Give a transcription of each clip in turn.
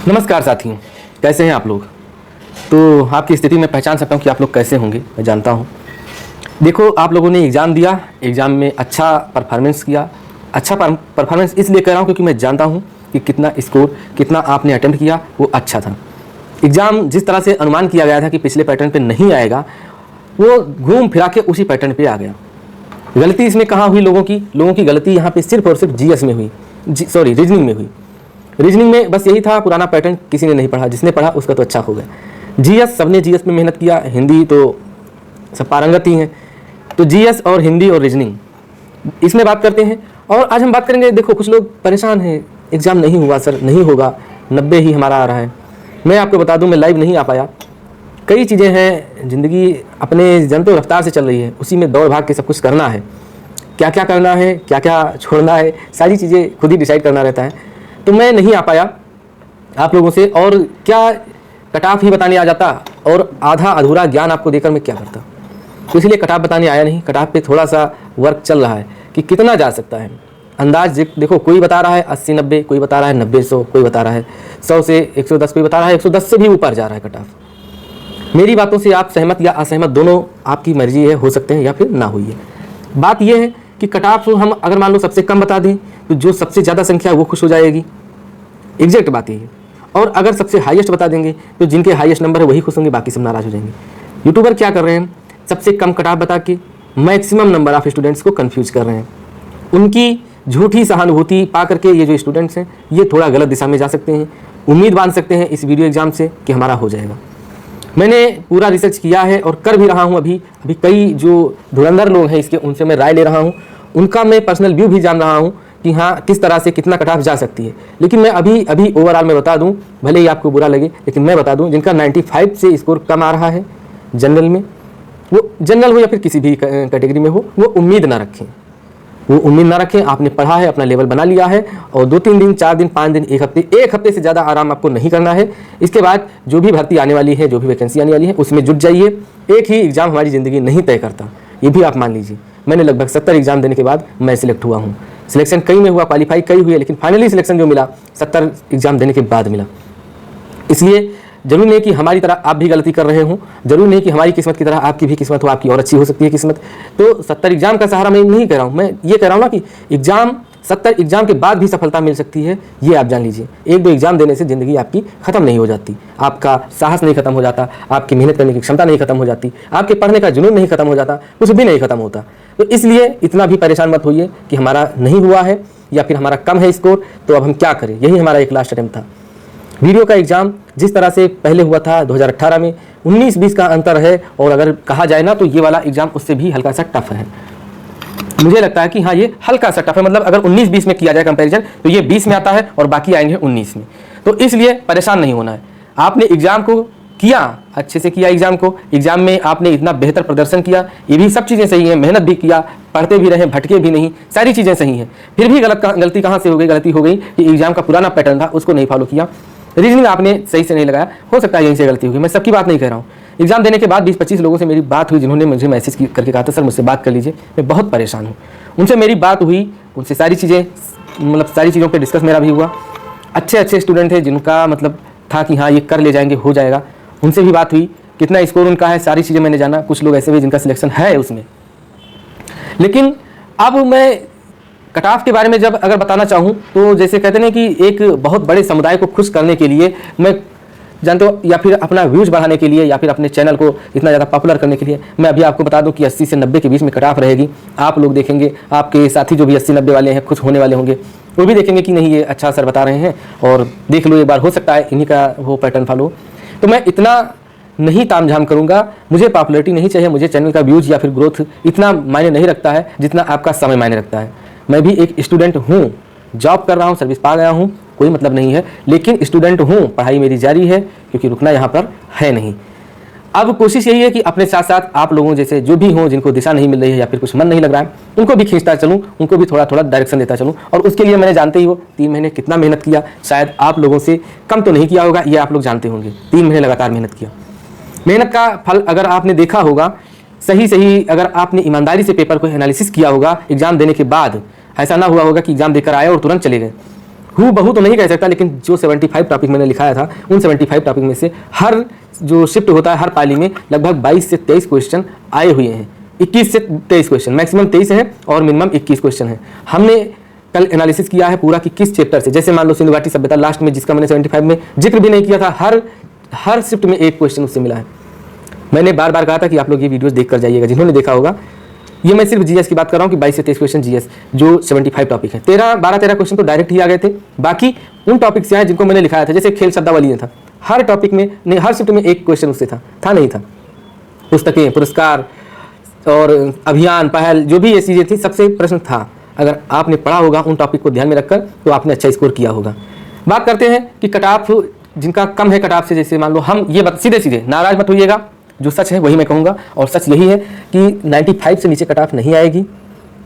नमस्कार साथियों, कैसे हैं आप लोग। तो आपकी स्थिति में पहचान सकता हूं कि आप लोग कैसे होंगे, मैं जानता हूं। देखो, आप लोगों ने एग्ज़ाम दिया, एग्ज़ाम में अच्छा परफॉर्मेंस किया। अच्छा परफॉर्मेंस इसलिए कर रहा हूं क्योंकि मैं जानता हूं कि कितना स्कोर, कितना आपने अटेम्प्ट किया, वो अच्छा था। एग्ज़ाम जिस तरह से अनुमान किया गया था कि पिछले पैटर्न पे नहीं आएगा, वो घूम फिरा के उसी पैटर्न पे आ गया। गलती इसमें कहाँ हुई लोगों की गलती यहाँ पे सिर्फ और सिर्फ जीएस में हुई, रीजनिंग में हुई। रीजनिंग में बस यही था, पुराना पैटर्न किसी ने नहीं पढ़ा, जिसने पढ़ा उसका तो अच्छा हो गया। जीएस, सबने जीएस में मेहनत किया, हिंदी तो सब पारंगत ही हैं। तो जीएस और हिंदी और रीजनिंग, इसमें बात करते हैं। और आज हम बात करेंगे, देखो कुछ लोग परेशान हैं, एग्ज़ाम नहीं हुआ सर, नहीं होगा, 90 ही हमारा आ रहा है। मैं आपको बता दूं, मैं लाइव नहीं आ पाया। कई चीज़ें हैं, ज़िंदगी अपने जनतो रफ्तार से चल रही है, उसी में दौड़ भाग के सब कुछ करना है। क्या क्या करना है, क्या क्या छोड़ना है, सारी चीज़ें खुद ही डिसाइड करना रहता है। तो मैं नहीं आ पाया आप लोगों से, और क्या कट ऑफ ही बताने आ जाता और आधा अधूरा ज्ञान आपको देकर मैं क्या करता। तो इसलिए कट ऑफ बताने आया नहीं। कट ऑफ पे थोड़ा सा वर्क चल रहा है कि कितना जा सकता है। अंदाज देखो, कोई बता रहा है 80-90, कोई बता रहा है 90-100, कोई बता रहा है 100 से 110, कोई बता रहा है 110 से भी ऊपर जा रहा है कट ऑफ। मेरी बातों से आप सहमत या असहमत, दोनों आपकी मर्जी है, हो सकते हैं या फिर ना हुई है। बात यह है कि कट ऑफ हम अगर मान लो सबसे कम बता दें तो जो सबसे ज़्यादा संख्या है वो खुश हो जाएगी। एग्जैक्ट बात यही है। और अगर सबसे हाईएस्ट बता देंगे तो जिनके हाईएस्ट नंबर है वही खुश होंगे, बाकी सब नाराज हो जाएंगे। यूट्यूबर क्या कर रहे हैं, सबसे कम कट ऑफ बता के मैक्सिमम नंबर ऑफ स्टूडेंट्स को कंफ्यूज कर रहे हैं। उनकी झूठी सहानुभूति पा करके ये जो स्टूडेंट्स हैं ये थोड़ा गलत दिशा में जा सकते हैं। उम्मीद बांध सकते हैं इस वीडियो एग्जाम से कि हमारा हो जाएगा। मैंने पूरा रिसर्च किया है और कर भी रहा हूं। अभी कई जो धुरंधर लोग हैं इसके, उनसे मैं राय ले रहा हूं, उनका मैं पर्सनल व्यू भी जान रहा हूं कि हाँ किस तरह से कितना कट ऑफ जा सकती है। लेकिन मैं अभी ओवरऑल में बता दूं, भले ही आपको बुरा लगे, लेकिन मैं बता दूं जिनका 95 से स्कोर कम आ रहा है जनरल में, वो जनरल हो या फिर किसी भी कैटेगरी में हो, वो उम्मीद ना रखें। वो उम्मीद ना रखें। आपने पढ़ा है, अपना लेवल बना लिया है, और 2-3 दिन, 4 दिन, 5 दिन, एक हफ्ते से ज़्यादा आराम आपको नहीं करना है। इसके बाद जो भी भर्ती आने वाली है, जो भी वैकेंसी आने वाली है, उसमें जुट जाइए। एक ही एग्ज़ाम हमारी ज़िंदगी नहीं तय करता, ये भी आप मान लीजिए। मैंने लगभग 70 एग्ज़ाम देने के बाद मैं सिलेक्ट हुआ हूँ। सिलेक्शन कई में हुआ, क्वालिफाई कई हुई है, लेकिन फाइनली सिलेक्शन जो मिला 70 एग्ज़ाम देने के बाद मिला। इसलिए जरूरी नहीं कि हमारी तरह आप भी गलती कर रहे हो, जरूरी नहीं कि हमारी किस्मत की तरह आपकी भी किस्मत हो, आपकी और अच्छी हो सकती है किस्मत। तो 70 एग्ज़ाम का सहारा मैं नहीं कह रहा हूँ, मैं ये कह रहा हूँ ना कि 70 एग्ज़ाम के बाद भी सफलता मिल सकती है, ये आप जान लीजिए। 1-2 एग्ज़ाम देने से ज़िंदगी आपकी ख़त्म नहीं हो जाती, आपका साहस नहीं खत्म हो जाता, आपकी मेहनत करने की क्षमता नहीं खत्म हो जाती, आपके पढ़ने का जुनून नहीं खत्म हो जाता, कुछ भी नहीं खत्म होता। तो इसलिए इतना भी परेशान मत होइए कि हमारा नहीं हुआ है या फिर हमारा कम है स्कोर, तो अब हम क्या करें। यही हमारा एक लास्ट अटेम्प्ट था। वीडियो का एग्ज़ाम जिस तरह से पहले हुआ था 2018 में, 19-20 का अंतर है। और अगर कहा जाए ना तो ये वाला एग्ज़ाम उससे भी हल्का सा टफ है। मुझे लगता है कि हाँ ये हल्का सा टफ है, मतलब अगर 19-20 में किया जाए कंपैरिजन तो ये 20 में आता है और बाकी आएंगे 19 में। तो इसलिए परेशान नहीं होना है। आपने एग्ज़ाम को किया, अच्छे से किया एग्ज़ाम को, एग्ज़ाम में आपने इतना बेहतर प्रदर्शन किया, ये भी सब चीज़ें सही हैं। मेहनत भी किया, पढ़ते भी रहे, भटके भी नहीं, सारी चीज़ें सही हैं। फिर भी गलती कहाँ से हो गई? गलती हो गई कि एग्ज़ाम का पुराना पैटर्न था उसको नहीं फॉलो किया, रीजनिंग आपने सही से नहीं लगाया। हो सकता है यहीं से गलती होगी, मैं सबकी बात नहीं कह रहा हूँ। एग्ज़ाम देने के बाद 20-25 लोगों से मेरी बात हुई जिन्होंने मुझे मैसेज करके कहा था सर मुझसे बात कर लीजिए, मैं बहुत परेशान हूँ। उनसे मेरी बात हुई, उनसे सारी चीज़ें, मतलब सारी चीज़ों पे डिस्कस मेरा भी हुआ। अच्छे स्टूडेंट थे जिनका मतलब था कि हाँ ये कर ले जाएंगे, हो जाएगा। उनसे भी बात हुई, कितना स्कोर उनका है, सारी चीज़ें मैंने जाना। कुछ लोग ऐसे भी जिनका सिलेक्शन है उसमें। लेकिन अब मैं कट ऑफ के बारे में जब अगर बताना चाहूँ तो जैसे कहते हैं कि एक बहुत बड़े समुदाय को खुश करने के लिए, मैं जानते हो, या फिर अपना व्यूज़ बढ़ाने के लिए, या फिर अपने चैनल को इतना ज़्यादा पॉपुलर करने के लिए, मैं अभी आपको बता दूं कि 80 से 90 के बीच में कट ऑफ रहेगी। आप लोग देखेंगे, आपके साथी जो भी 80-90 वाले हैं, खुश होने वाले होंगे, वो भी देखेंगे कि नहीं ये अच्छा सर बता रहे हैं, और देख लो एक बार, हो सकता है इन्हीं का वो पैटर्न फॉलो। तो मैं इतना नहीं तामझाम करूंगा, मुझे पॉपुलैरिटी नहीं चाहिए, मुझे चैनल का व्यूज़ या फिर ग्रोथ इतना मायने नहीं रखता है जितना आपका समय मायने रखता है। मैं भी एक स्टूडेंट हूँ, जॉब कर रहा हूँ, सर्विस पा गया हूँ, कोई मतलब नहीं है, लेकिन स्टूडेंट हूँ, पढ़ाई मेरी जारी है, क्योंकि रुकना यहाँ पर है नहीं। अब कोशिश यही है कि अपने साथ साथ आप लोगों जैसे जो भी हों, जिनको दिशा नहीं मिल रही है या फिर कुछ मन नहीं लग रहा है, उनको भी खींचता चलूँ, उनको भी थोड़ा थोड़ा डायरेक्शन देता चलूँ। और उसके लिए मैंने, जानते ही हो, 3 महीने कितना मेहनत किया, शायद आप लोगों से कम तो नहीं किया होगा, ये आप लोग जानते होंगे। 3 महीने लगातार मेहनत किया। मेहनत का फल अगर आपने देखा होगा, सही अगर आपने ईमानदारी से पेपर को एनालिसिस किया होगा एग्जाम देने के बाद, ऐसा ना हुआ होगा कि एग्जाम देकर आए और तुरंत चले गए। हूबहू तो नहीं कह सकता, लेकिन जो 75 टॉपिक मैंने लिखाया था उन 75 टॉपिक में से हर जो शिफ्ट होता है हर पाली में लगभग 22 से 23 क्वेश्चन आए हुए हैं। 21 से 23 क्वेश्चन, मैक्सिमम 23 है और मिनिमम 21 क्वेश्चन है। हमने कल एनालिसिस किया है पूरा कि किस चैप्टर से, जैसे मान लो सिंधु घाटी सभ्यता लास्ट में जिसका मैंने 75 में जिक्र भी नहीं किया था, हर शिफ्ट में एक क्वेश्चन उससे मिला है। मैंने बार बार कहा था कि आप लोग ये वीडियोस देख कर जाइएगा, जिन्होंने देखा होगा। ये मैं सिर्फ जीएस की बात कर रहा हूँ कि 22 से 23 क्वेश्चन जीएस जो 75 टॉपिक है, 12-13 क्वेश्चन तो डायरेक्ट ही आ गए थे। बाकी उन टॉपिक से आए जिनको मैंने लिखाया था, जैसे खेल शब्दावली था, हर टॉपिक में नहीं, हर शिफ्ट में एक क्वेश्चन उससे था नहीं था। पुस्तकें, पुरस्कार और अभियान, पहल, जो भी ये चीज़ें थी सबसे प्रश्न था। अगर आपने पढ़ा होगा उन टॉपिक को ध्यान में रखकर तो आपने अच्छा स्कोर किया होगा। बात करते हैं कि कट ऑफ जिनका कम है कट ऑफ से, जैसे मान लो हम ये सीधे नाराज मत होइएगा, जो सच है वही मैं कहूँगा, और सच यही है कि 95 से नीचे कट ऑफ नहीं आएगी।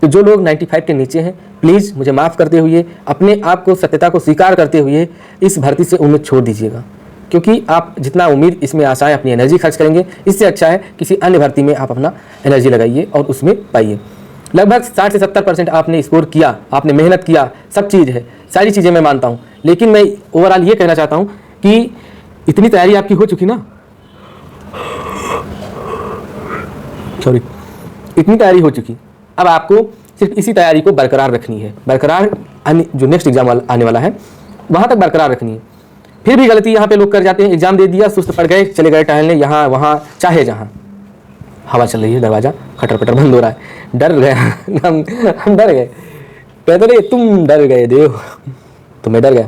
तो जो लोग 95 के नीचे हैं प्लीज़ मुझे माफ़ करते हुए, अपने आप को सत्यता को स्वीकार करते हुए इस भर्ती से उम्मीद छोड़ दीजिएगा, क्योंकि आप जितना उम्मीद इसमें आशाएं अपनी एनर्जी खर्च करेंगे, इससे अच्छा है किसी अन्य भर्ती में आप अपना एनर्जी लगाइए और उसमें पाइए। लगभग 60 से 70% आपने स्कोर किया, आपने मेहनत किया, सब चीज़ है, सारी चीज़ें मैं मानता हूँ, लेकिन मैं ओवरऑल ये कहना चाहता हूँ कि इतनी तैयारी आपकी हो चुकी ना, सॉरी, इतनी तैयारी हो चुकी, अब आपको सिर्फ इसी तैयारी को बरकरार रखनी है, बरकरार जो नेक्स्ट एग्जाम आने वाला है वहाँ तक बरकरार रखनी है। फिर भी गलती यहाँ पे लोग कर जाते हैं, एग्जाम दे दिया, सुस्त पड़ गए, चले गए टहलने यहाँ वहाँ, चाहे जहाँ। हवा चल रही है, दरवाज़ा खटर पटर बंद हो रहा है, डर गया हम डर गए, कहते रहे तुम डर गए देव, तो मैं डर गया।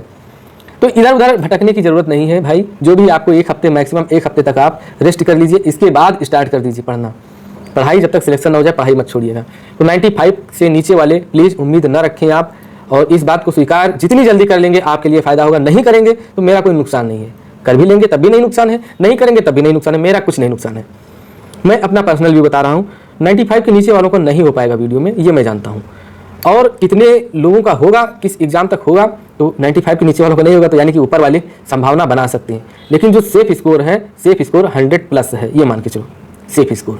तो इधर उधर भटकने की ज़रूरत नहीं है भाई, जो भी आपको एक हफ्ते, मैक्सिमम एक हफ्ते तक आप रेस्ट कर लीजिए, इसके बाद स्टार्ट कर दीजिए पढ़ना। पढ़ाई जब तक सिलेक्शन ना हो जाए पढ़ाई मत छोड़िएगा। तो 95 से नीचे वाले प्लीज़ उम्मीद न रखें आप, और इस बात को स्वीकार जितनी जल्दी कर लेंगे आपके लिए फ़ायदा होगा। नहीं करेंगे तो मेरा कोई नुकसान नहीं है, कर भी लेंगे तब भी नहीं नुकसान है, नहीं करेंगे तब भी नहीं नुकसान है, मेरा कुछ नहीं नुकसान है। मैं अपना पर्सनल व्यू बता रहा हूँ, 95 के नीचे वालों को नहीं हो पाएगा वीडियो में, ये मैं जानता हूँ। और कितने लोगों का होगा, किस एग्ज़ाम तक होगा, तो 95 के नीचे वालों का नहीं होगा, तो यानी कि ऊपर वाले संभावना बना सकते हैं। लेकिन जो सेफ स्कोर है, सेफ स्कोर 100+ है, ये मान के चलो सेफ स्कोर।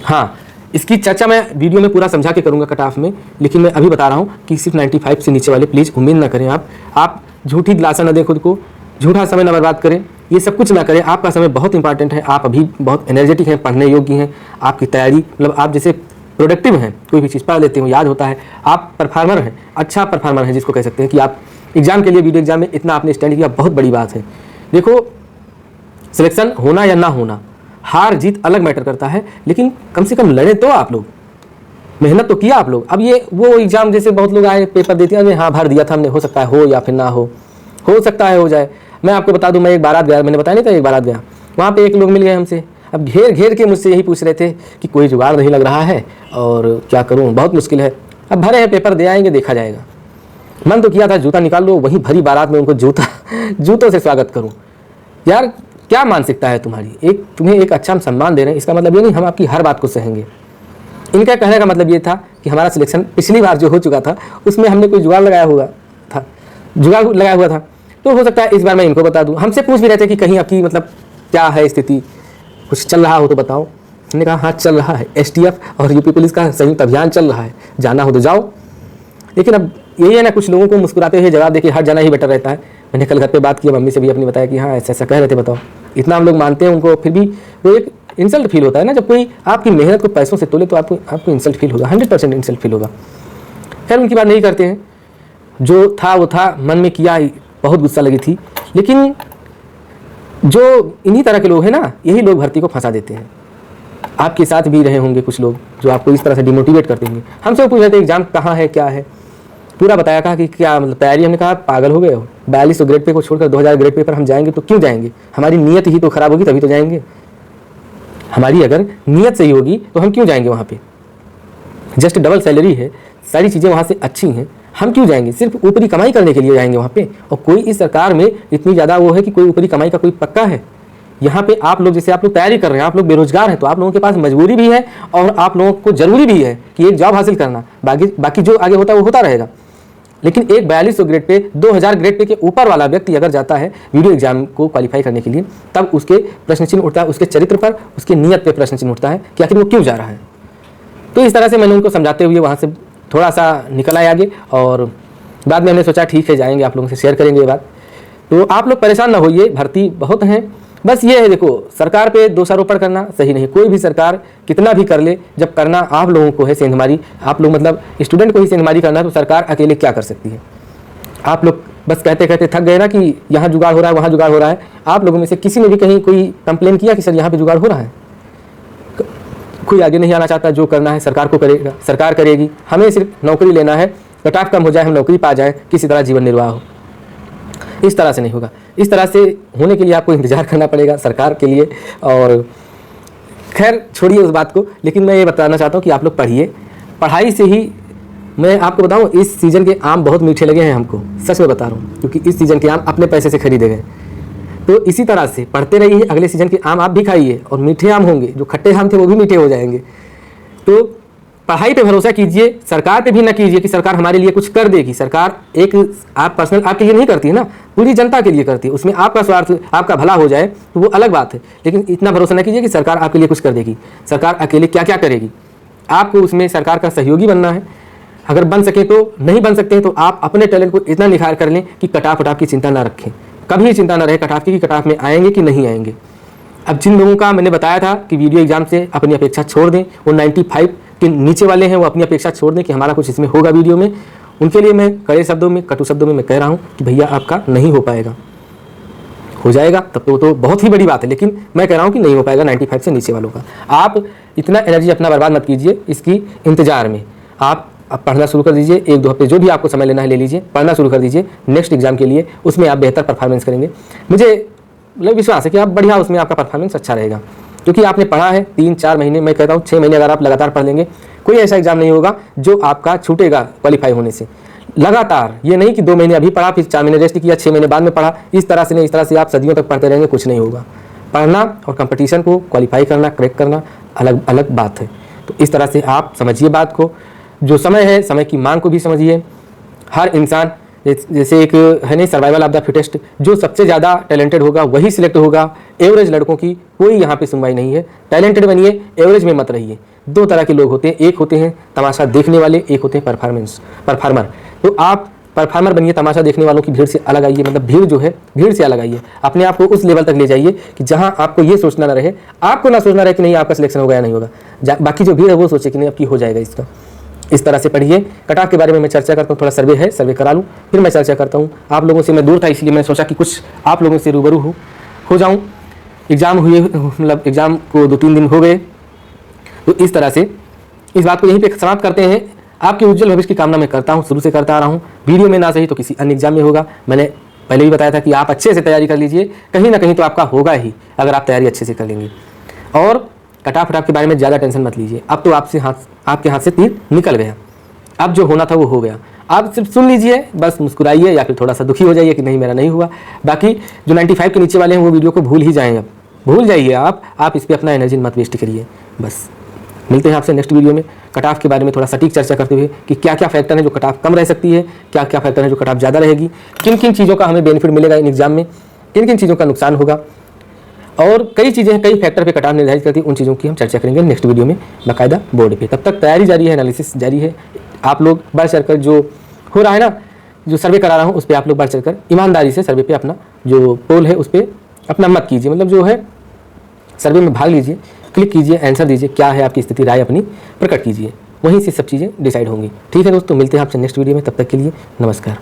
हाँ, इसकी चर्चा मैं वीडियो में पूरा समझा के करूँगा कट ऑफ में, लेकिन मैं अभी बता रहा हूँ कि सिर्फ 95 से नीचे वाले प्लीज़ उम्मीद ना करें आप झूठी दिलासा न दें खुद को, झूठा समय न बर्बाद करें, ये सब कुछ ना करें। आपका समय बहुत इंपॉर्टेंट है, आप अभी बहुत एनर्जेटिक हैं, पढ़ने योग्य हैं, आपकी तैयारी मतलब आप जैसे प्रोडक्टिव हैं, कोई भी चीज़ पढ़ लेते हो, याद होता है, आप परफॉर्मर हैं, अच्छा परफॉर्मर हैं, जिसको कह सकते हैं कि आप एग्जाम के लिए, वीडियो एग्जाम में इतना आपने स्टैंड किया, बहुत बड़ी बात है। देखो, सिलेक्शन होना या ना होना, हार जीत अलग मैटर करता है, लेकिन कम से कम लड़े तो आप लोग, मेहनत तो किया आप लोग। अब ये वो एग्जाम जैसे बहुत लोग आए, पेपर देते हैं, हाँ भर दिया था हमने, हो सकता है हो या फिर ना हो सकता है हो जाए। मैं आपको बता दूं, मैं एक बारात गया, मैंने बताया नहीं था, एक बारात गया, वहाँ पे एक लोग मिल गए हमसे, अब घेर के मुझसे यही पूछ रहे थे कि कोई जुगाड़ नहीं लग रहा है और क्या करूँ, बहुत मुश्किल है। अब भरे हैं, पेपर दे आएंगे, देखा जाएगा। मन तो किया था जूता निकाल लो, वहीं भरी बारात में उनको जूतों से स्वागत करूँ। यार क्या मानसिकता है तुम्हारी, तुम्हें एक अच्छा सम्मान दे रहे हैं, इसका मतलब ये नहीं हम आपकी हर बात को सहेंगे। इनका कहने का मतलब ये था कि हमारा सिलेक्शन पिछली बार जो हो चुका था उसमें हमने कोई जुगाड़ लगाया हुआ था, तो हो सकता है इस बार मैं इनको बता दूं। हमसे पूछ भी रहे थे कि कहीं आपकी मतलब क्या है स्थिति, कुछ चल रहा हो तो बताओ। हमने कहा हाँ चल रहा है, STF और यूपी पुलिस का संयुक्त अभियान चल रहा है, जाना हो तो जाओ। लेकिन अब यही है ना, कुछ लोगों को मुस्कुराते हुए जवाब देके हट जाना ही बेटर रहता है। मैंने कल घर पे बात की, मम्मी से भी अपनी बताया कि हाँ ऐसा कह रहे थे, बताओ। इतना हम लोग मानते हैं उनको, फिर भी वो एक इंसल्ट फील होता है ना, जब कोई आपकी मेहनत को पैसों से तोले तो आपको इंसल्ट फील होगा, 100% इंसल्ट फील होगा। खैर उनकी बात नहीं करते हैं, जो था वो था, मन में किया, बहुत गुस्सा लगी थी। लेकिन जो इन्हीं तरह के लोग हैं ना, यही लोग भर्ती को फंसा देते हैं। आपके साथ भी रहे होंगे कुछ लोग जो आपको इस तरह से डिमोटिवेट करते होंगे। हमसे पूछ रहे थे एग्जाम कहाँ है, क्या है, पूरा बताया, कहा कि क्या मतलब तैयारी। हमने कहा पागल हो गए हो, 4200 ग्रेड पे को छोड़कर 2000 ग्रेड पे पर हम जाएंगे तो क्यों जाएंगे, हमारी नीयत ही तो खराब होगी तभी तो जाएंगे। हमारी अगर नीयत सही होगी तो हम क्यों जाएंगे वहाँ पे, जस्ट डबल सैलरी है, सारी चीज़ें वहाँ से अच्छी हैं, हम क्यों जाएंगे, सिर्फ ऊपरी कमाई करने के लिए जाएंगे वहाँ पे। और कोई इस सरकार में इतनी ज़्यादा वो है कि कोई ऊपरी कमाई का कोई पक्का है। यहाँ पे आप लोग जैसे आप लोग तैयारी कर रहे हैं, आप लोग बेरोजगार हैं, तो आप लोगों के पास मजबूरी भी है और आप लोगों को जरूरी भी है कि एक जॉब हासिल करना। बाकी जो आगे होता है वो होता रहेगा। लेकिन एक 4200 ग्रेड पे, 2000 ग्रेड पे के ऊपर वाला व्यक्ति अगर जाता है वीडियो एग्जाम को क्वालिफाई करने के लिए, तब उसके प्रश्न चिन्ह उठता है, उसके चरित्र पर, उसकी नीयत पे प्रश्न चिन्ह उठता है कि आखिर वो क्यों जा रहा है। तो इस तरह से मैंने उनको समझाते हुए वहाँ से थोड़ा सा निकल आए आगे। और बाद में हमने सोचा ठीक है जाएंगे, आप लोगों से शेयर करेंगे ये बात। तो आप लोग परेशान ना होइए, भर्ती बहुत हैं, बस ये है देखो सरकार पे दोषारोपण करना सही नहीं। कोई भी सरकार कितना भी कर ले, जब करना आप लोगों को है सेंधमारी, आप लोग मतलब स्टूडेंट को ही सेंधमारी करना है, तो सरकार अकेले क्या कर सकती है। आप लोग बस कहते कहते थक गए ना कि यहाँ जुगाड़ हो रहा है, वहाँ जुगाड़ हो रहा है। आप लोगों में से किसी ने भी कहीं कोई कंप्लेन किया कि सर यहाँ पे जुगाड़ हो रहा है? कोई आगे नहीं आना चाहता। जो करना है सरकार को करेगा, सरकार करेगी। हमें सिर्फ नौकरी लेना है, कट ऑफ कम हो जाए, हम नौकरी पा जाए, किसी तरह जीवन निर्वाह हो। इस तरह से नहीं होगा। इस तरह से होने के लिए आपको इंतजार करना पड़ेगा सरकार के लिए। और खैर छोड़िए उस बात को, लेकिन मैं ये बताना चाहता हूँ कि आप लोग पढ़िए। पढ़ाई से ही मैं आपको बताऊँ, इस सीज़न के आम बहुत मीठे लगे हैं हमको, सच में बता रहा हूँ, क्योंकि इस सीज़न के आम अपने पैसे से खरीदे गए। तो इसी तरह से पढ़ते रहिए, अगले सीज़न के आम आप भी खाइए, और मीठे आम होंगे, जो खट्टे आम थे वो भी मीठे हो जाएंगे। तो पढ़ाई पे भरोसा कीजिए, सरकार पे भी ना कीजिए कि सरकार हमारे लिए कुछ कर देगी। सरकार एक आप पर्सनल आपके लिए नहीं करती है ना, पूरी जनता के लिए करती है। उसमें आपका स्वार्थ, आपका भला हो जाए तो वो अलग बात है, लेकिन इतना भरोसा ना कीजिए कि सरकार आपके लिए कुछ कर देगी। सरकार अकेले क्या क्या करेगी, आपको उसमें सरकार का सहयोगी बनना है। अगर बन सके तो, नहीं बन सकते हैं तो आप अपने टैलेंट को इतना निखार कर लें कि कटाफ वटाफ की चिंता ना रखें। कभी चिंता ना रहे कटाफ की कि कटाफ में आएंगे कि नहीं आएंगे। अब जिन लोगों का मैंने बताया था कि वीडियो एग्जाम से अपनी अपेक्षा छोड़ दें, वो 95 के नीचे वाले हैं, वो अपनी अपेक्षा छोड़ दें कि हमारा कुछ इसमें होगा वीडियो में, उनके लिए मैं कड़े शब्दों में, कटु शब्दों में मैं कह रहा हूँ कि भैया आपका नहीं हो पाएगा। हो जाएगा तब तो बहुत ही बड़ी बात है, लेकिन मैं कह रहा हूँ कि नहीं हो पाएगा 95 से नीचे वालों का। आप इतना एनर्जी अपना बर्बाद मत कीजिए इसकी इंतजार में। आप पढ़ना शुरू कर दीजिए, 1-2 हफ्ते जो भी आपको समय लेना है ले लीजिए, पढ़ना शुरू कर दीजिए नेक्स्ट एग्जाम के लिए। उसमें आप बेहतर परफॉर्मेंस करेंगे, मुझे मतलब विश्वास है कि आप बढ़िया, उसमें आपका परफॉर्मेंस अच्छा रहेगा, क्योंकि आपने पढ़ा है 3-4 महीने, मैं कहता हूँ 6 महीने अगर आप लगातार पढ़ लेंगे, कोई ऐसा एग्जाम नहीं होगा जो आपका छूटेगा क्वालिफाई होने से। लगातार, ये नहीं कि 2 महीने अभी पढ़ा फिर 4 महीने रेस्ट किया, 6 महीने बाद में पढ़ा, इस तरह से नहीं। इस तरह से आप सदियों तक पढ़ते रहेंगे, कुछ नहीं होगा। पढ़ना और कंपटीशन को क्वालिफाई करना, क्रैक करना अलग अलग बात है। तो इस तरह से आप समझिए बात को। जो समय है, समय की मांग को भी समझिए। हर इंसान जैसे एक है नहीं, सर्वाइवल ऑफ द फिटेस्ट, जो सबसे ज़्यादा टैलेंटेड होगा वही सिलेक्ट होगा। एवरेज लड़कों की कोई यहाँ पे सुनवाई नहीं है। टैलेंटेड बनिए, एवरेज में मत रहिए। 2 तरह के लोग होते हैं, एक होते हैं तमाशा देखने वाले, एक होते हैं परफॉर्मर। तो आप परफॉर्मर बनिए, तमाशा देखने वालों की भीड़ से अलग आइए, मतलब भीड़ जो है, भीड़ से अलग आइए। अपने आप को उस लेवल तक ले जाइए कि जहाँ आपको ये सोचना ना रहे, आपको ना सोचना रहे कि नहीं आपका सिलेक्शन होगा या नहीं होगा, बाकी जो भीड़ है वो सोचे कि नहीं अब की हो जाएगा इसका। इस तरह से पढ़िए। कट-ऑफ के बारे में मैं चर्चा करता हूँ, थोड़ा सर्वे है, सर्वे करा लूँ, फिर मैं चर्चा करता हूँ। आप लोगों से मैं दूर था, इसलिए मैंने सोचा कि कुछ आप लोगों से रूबरू हो जाऊँ। एग्ज़ाम हुए, मतलब एग्ज़ाम को 2-3 दिन हो गए। तो इस तरह से इस बात को यहीं पे समाप्त करते हैं। आपके उज्जवल भविष्य की कामना मैं करता हूँ, शुरू से करता आ रहा हूँ। वीडियो में ना सही तो किसी अन्य एग्जाम में होगा। मैंने पहले भी बताया था कि आप अच्छे से तैयारी कर लीजिए, कहीं ना कहीं तो आपका होगा ही, अगर आप तैयारी अच्छे से कर लेंगे। और कट-ऑफ के बारे में ज़्यादा टेंशन मत लीजिए। अब तो आपके हाथ से तीर निकल गया, अब जो होना था वो हो गया। आप सिर्फ सुन लीजिए, बस मुस्कुराइए या फिर थोड़ा सा दुखी हो जाइए कि नहीं मेरा नहीं हुआ। बाकी जो 95 के नीचे वाले हैं वो वीडियो को भूल ही जाएँ, अब भूल जाइए। आप इस पर अपना एनर्जी मत वेस्ट करिए। बस मिलते हैं आपसे नेक्स्ट वीडियो में कट-ऑफ के बारे में थोड़ा सटीक चर्चा करते हुए कि क्या क्या फैक्टर है जो कट-ऑफ कम रह सकती है, क्या क्या फैक्टर है जो कट-ऑफ ज़्यादा रहेगी, किन किन चीज़ों का हमें बेनिफिट मिलेगा इन एग्जाम में, किन किन चीज़ों का नुकसान होगा, और कई चीज़ें, कई फैक्टर पे कट-ऑफ निर्धारित करती है। उन चीज़ों की हम चर्चा करेंगे नेक्स्ट वीडियो में बाकायदा बोर्ड पे। तब तक तैयारी जारी है, एनालिसिस जारी है। आप लोग बढ़ चढ़कर जो हो रहा है ना, जो सर्वे करा रहा हूँ उस पर आप लोग बढ़ चढ़कर ईमानदारी से सर्वे पे अपना जो पोल है उस पर अपना मत कीजिए, मतलब जो है सर्वे में भाग लीजिए, क्लिक कीजिए, आंसर दीजिए, क्या है आपकी स्थिति, राय अपनी प्रकट कीजिए, वहीं से सब चीज़ें डिसाइड होंगी। ठीक है दोस्तों, मिलते हैं आपसे नेक्स्ट वीडियो में, तब तक के लिए नमस्कार।